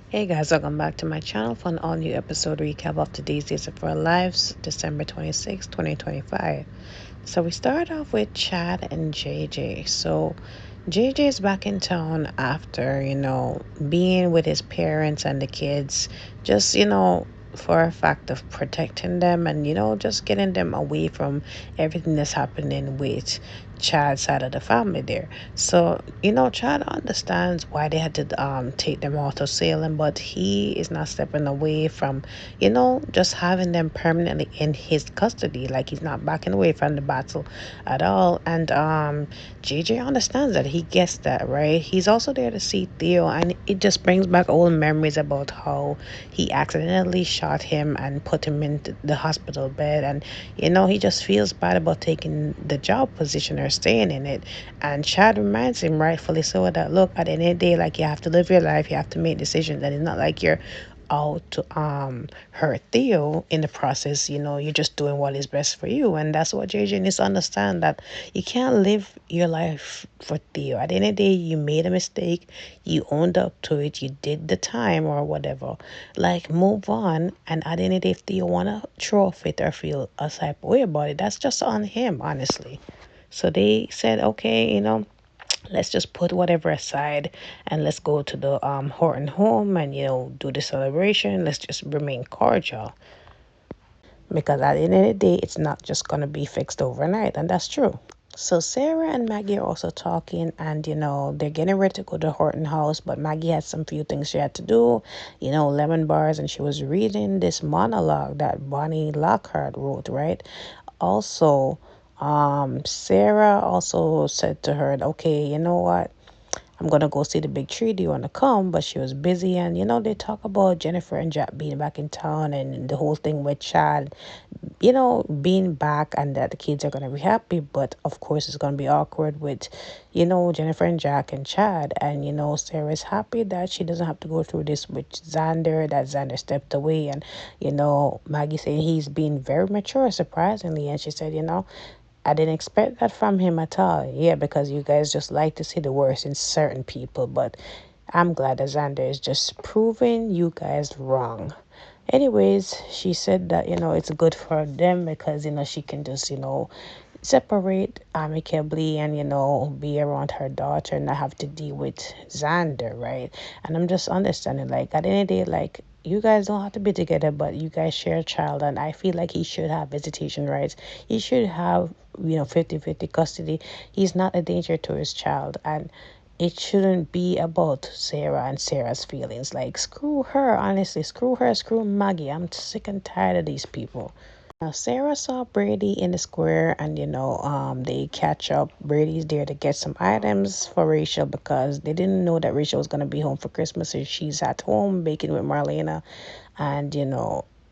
Hey guys, welcome back to my channel for an all new episode recap of today's Days of Our Lives, December 26, 2025. So we start off with Chad and JJ. So JJ is back in town after, being with his parents and the kids, just, for a fact of protecting them and, just getting them away from everything that's happening with Chad's side of the family there. So, Chad understands why they had to take them out of Salem, but he is not stepping away from, just having them permanently in his custody. Like he's not backing away from the battle at all. And JJ understands that. He gets that, right? He's also there to see Theo, and it just brings back old memories about how he accidentally shot him and put him in the hospital bed. And, he just feels bad about taking the job position or staying in it. And Chad reminds him, rightfully so, that look, at the end of the day, like you have to live your life, you have to make decisions. And it's not like you're out to hurt Theo in the process. You're just doing what is best for you. And that's what JJ needs to understand, that you can't live your life for Theo. At the end of the day, you made a mistake, you owned up to it, you did the time or whatever. Like, move on. And at the end of the day, if Theo wanna throw a fit or feel a type of way about it, that's just on him, honestly. So they said, okay, let's just put whatever aside and let's go to the Horton home and do the celebration. Let's just remain cordial, because at the end of the day, it's not just gonna be fixed overnight, and that's true. So Sarah and Maggie are also talking, and they're getting ready to go to Horton House, but Maggie had some few things she had to do, lemon bars, and she was reading this monologue that Bonnie Lockhart wrote, right? Also, Sarah also said to her, okay, you know what? I'm gonna go see the big tree. Do you wanna come? But she was busy, and they talk about Jennifer and Jack being back in town and the whole thing with Chad, being back, and that the kids are gonna be happy. But of course, it's gonna be awkward with, Jennifer and Jack and Chad. And Sarah's happy that she doesn't have to go through this with Xander. That Xander stepped away, and Maggie saying he's being very mature, surprisingly. And she said, I didn't expect that from him at all. Yeah, because you guys just like to see the worst in certain people. But I'm glad that Xander is just proving you guys wrong. Anyways, she said that, it's good for them because, she can just, separate amicably and, be around her daughter and not have to deal with Xander, right? And I'm just understanding, like, at the end of the day, like, you guys don't have to be together, but you guys share a child, and I feel like he should have visitation rights. He should have, 50-50 custody. He's not a danger to his child, and it shouldn't be about Sarah and Sarah's feelings. Like, screw her, honestly. Screw her, screw Maggie. I'm sick and tired of these people. Now, Sarah saw Brady in the square, and they catch up. Brady's there to get some items for Rachel because they didn't know that Rachel was going to be home for Christmas, so she's at home baking with Marlena. And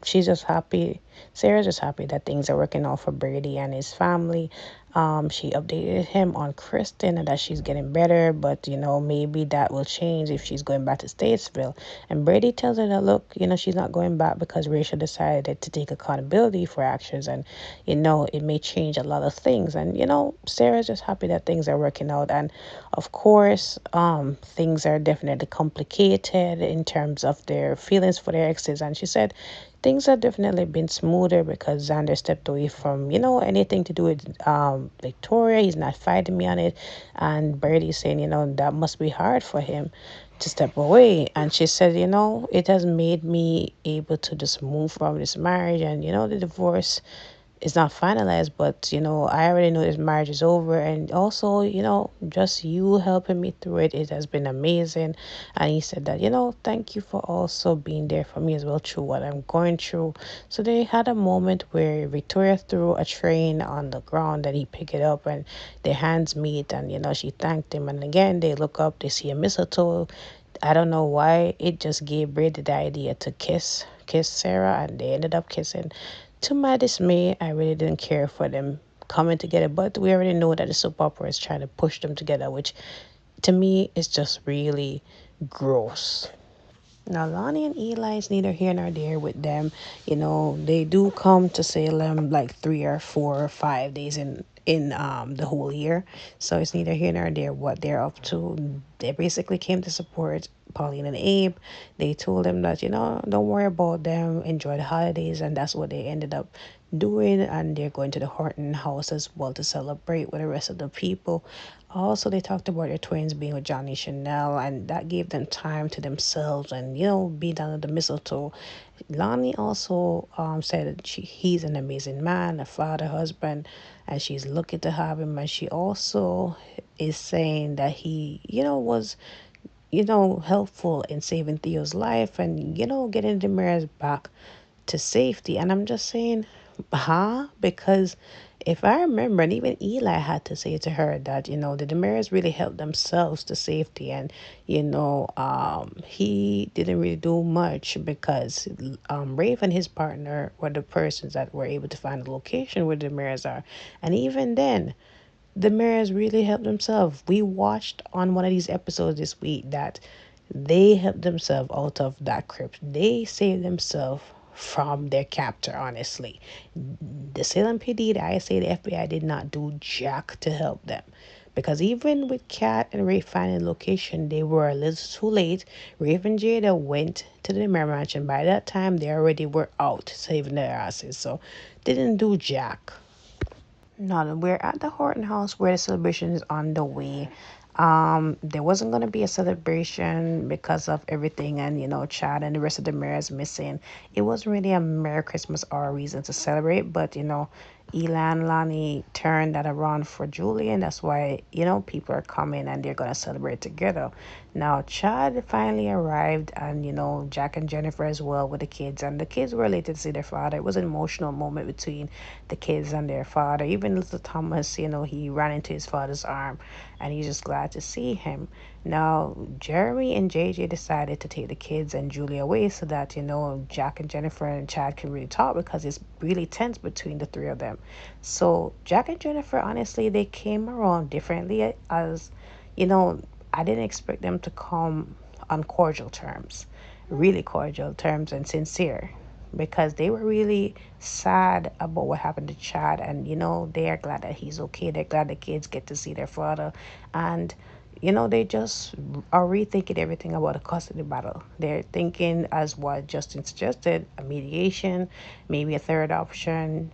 she's just happy. Sarah's just happy that things are working out for Brady and his family. She updated him on Kristen and that she's getting better, but maybe that will change if she's going back to Statesville. And Brady tells her that, look, she's not going back because Rachel decided to take accountability for actions, and it may change a lot of things. And Sarah's just happy that things are working out. And of course, things are definitely complicated in terms of their feelings for their exes. And she said things have definitely been smoother because Xander stepped away from, anything to do with Victoria. He's not fighting me on it. And Birdie's saying, that must be hard for him to step away. And she said, it has made me able to just move from this marriage. And, the divorce is not finalized, but I already know this marriage is over. And also, just you helping me through it, it has been amazing. And he said that, thank you for also being there for me as well through what I'm going through. So they had a moment where Victoria threw a train on the ground and he picked it up, and their hands meet, and she thanked him. And again, they look up, they see a mistletoe. I don't know why it just gave Brady the idea to kiss Sarah, and they ended up kissing. To my dismay, I really didn't care for them coming together, but we already know that the soap opera is trying to push them together, which to me is just really gross. Now, Lonnie and Eli is neither here nor there with them. They do come to Salem like 3 or 4 or 5 days in the whole year. So it's neither here nor there what they're up to. They basically came to support Pauline and Abe. They told them that, don't worry about them, enjoy the holidays, and that's what they ended up doing. And they're going to the Horton house as well to celebrate with the rest of the people. Also, they talked about their twins being with Johnny Chanel, and that gave them time to themselves and, be down at the mistletoe. Lonnie also said that he's an amazing man, a father, husband, and she's lucky to have him. And she also is saying that he, was helpful in saving Theo's life and, getting the mirrors back to safety. And I'm just saying, huh? Because if I remember, and even Eli had to say to her that, the Demaras really helped themselves to safety. And, he didn't really do much because Rafe and his partner were the persons that were able to find the location where the Demaras are. And even then, the Maras really helped themselves. We watched on one of these episodes this week that they helped themselves out of that crypt. They saved themselves from their captor, honestly. The Salem PD, the ISA, the FBI did not do jack to help them. Because even with Kat and Rafe finding the location, they were a little too late. Rafe and Jada went to the Mirror Mansion. By that time, they already were out saving their asses. So, they didn't do jack. No, we're at the Horton house where the celebration is on the way. There wasn't gonna be a celebration because of everything, and Chad and the rest of the mayors missing. It wasn't really a Merry Christmas or a reason to celebrate, but Elan Lani turned that around for Julie, and that's why people are coming and they're gonna celebrate together. Now Chad finally arrived, and Jack and Jennifer as well with the kids, and the kids were elated to see their father. It was an emotional moment between the kids and their father. Even little Thomas, he ran into his father's arm, and he's just glad to see him. Now Jeremy and JJ decided to take the kids and Julie away so that Jack and Jennifer and Chad can really talk, because it's really tense between the three of them. So Jack and Jennifer, honestly, they came around differently. As you know, I didn't expect them to come on cordial terms, really cordial terms and sincere, because they were really sad about what happened to Chad, and they are glad that he's okay. They're glad the kids get to see their father, and they just are rethinking everything about a custody battle. They're thinking, as what Justin suggested, a mediation, maybe a third option.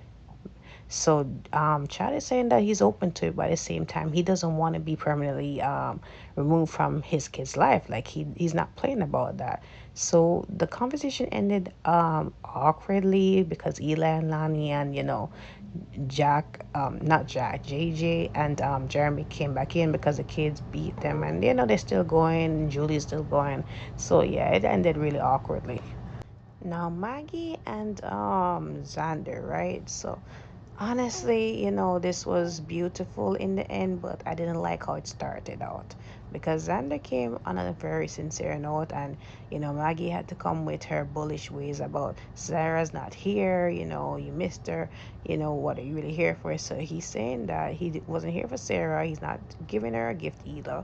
So Chad is saying that he's open to it, but at the same time, he doesn't want to be permanently removed from his kid's life. Like he's not playing about that. So the conversation ended awkwardly because Eli and Lani and Jack, not Jack, JJ and Jeremy came back in because the kids beat them, and they're still going. Julie's still going. So yeah, it ended really awkwardly. Now Maggie and Xander, right? So honestly, this was beautiful in the end, but I didn't like how it started out, because Xander came on a very sincere note, and Maggie had to come with her bullish ways about Sarah's not here, you missed her, what are you really here for? So he's saying that he wasn't here for Sarah, he's not giving her a gift either,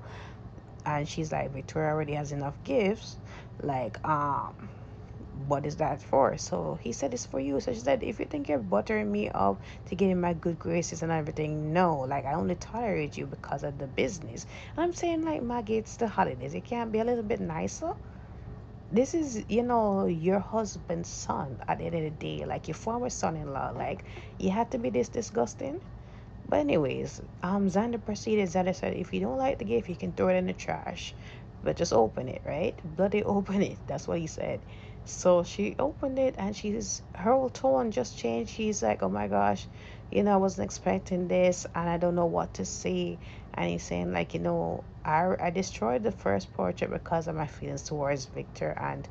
and she's like, Victoria already has enough gifts, like what is that for? So he said, it's for you. So she said, if you think you're buttering me up to get in my good graces and everything, no, like I only tolerate you because of the business. And I'm saying, like, Maggie, it's the holidays, it can't be a little bit nicer. This is your husband's son at the end of the day, like your former son-in-law. Like, you had to be this disgusting. But anyways, Xander proceeded. Xander said, if you don't like the gift, you can throw it in the trash, but just open it, right? Bloody open it. That's what he said. So she opened it, and her whole tone just changed. She's like, oh my gosh, I wasn't expecting this, and I don't know what to say. And he's saying, like, I destroyed the first portrait because of my feelings towards Victor, and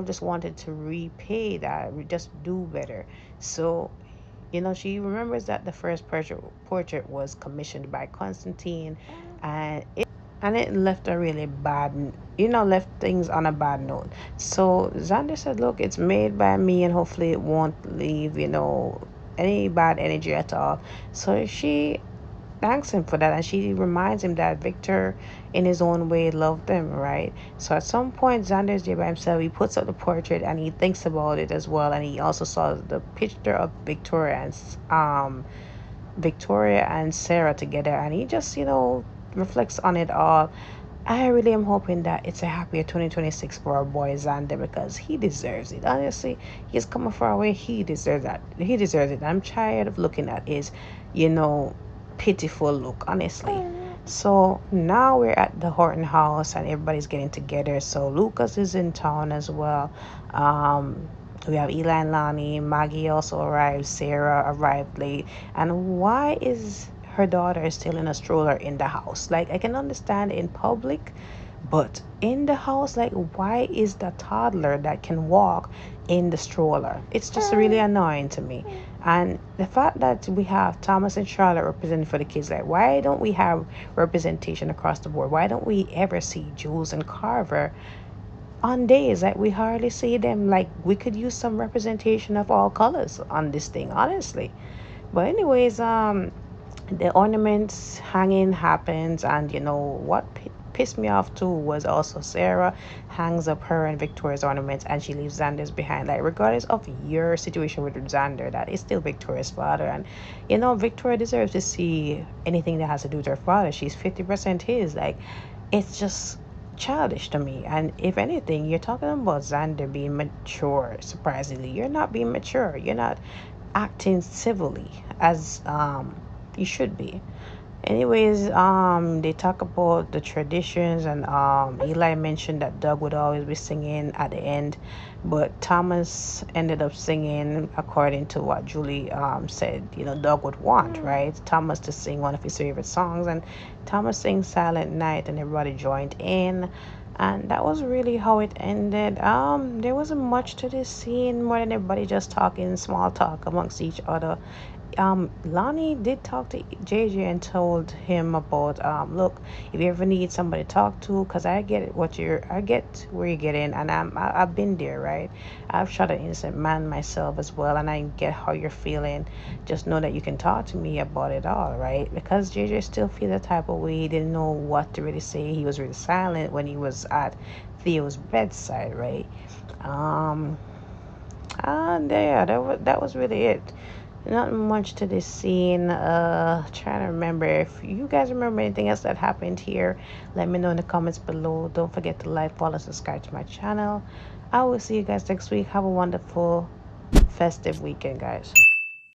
just wanted to repay that, just do better. So she remembers that the first portrait was commissioned by Constantine, and it left a really bad, left things on a bad note. So Xander said, look, it's made by me, and hopefully it won't leave, any bad energy at all. So she thanks him for that, and she reminds him that Victor in his own way loved him, right? So at some point Xander's there by himself, he puts up the portrait and he thinks about it as well, and he also saw the picture of Victoria and Sarah together, and he just reflects on it all. I really am hoping that it's a happier 2026 for our boy Xander because he deserves it. Honestly, he's coming far away. He deserves that. He deserves it. I'm tired of looking at his, you know, pitiful look, honestly. So now we're at the Horton house and everybody's getting together. So Lucas is in town as well. We have Eli and Lonnie. Maggie also arrived. Sarah arrived late. And why is her daughter still in a stroller in the house? Like, I can understand in public, but in the house, like, why is the toddler that can walk in the stroller? It's just really annoying to me. And the fact that we have Thomas and Charlotte representing for the kids, like, why don't we have representation across the board? Why don't we ever see Jules and Carver on days like we hardly see them? Like, we could use some representation of all colors on this thing, honestly. But anyways, the ornaments hanging happens, and what pissed me off too was also Sarah hangs up her and Victoria's ornaments and she leaves Xander's behind. Like, regardless of your situation with Xander, that is still Victoria's father, and Victoria deserves to see anything that has to do with her father. She's 50% his. Like, it's just childish to me. And if anything, you're talking about Xander being mature. Surprisingly, you're not being mature. You're not acting civilly as you should be. Anyways, they talk about the traditions, and Eli mentioned that Doug would always be singing at the end, but Thomas ended up singing according to what Julie said. Doug would want, right? Thomas to sing one of his favorite songs, and Thomas sings Silent Night, and everybody joined in. And that was really how it ended. There wasn't much to this scene more than everybody just talking small talk amongst each other. Lonnie did talk to JJ and told him about, look, if you ever need somebody to talk to, because I get where you're getting, and I've been there, right? I've shot an innocent man myself as well, and I get how you're feeling. Just know that you can talk to me about it all, right? Because JJ still feels the type of way. He didn't know what to really say. He was really silent when he was at Theo's bedside, right? Um, and yeah, that was really it. Not much to this scene. Trying to remember if you guys remember anything else that happened here. Let me know in the comments below. Don't forget to like, follow, subscribe to my channel. I will see you guys next week. Have a wonderful festive weekend, guys.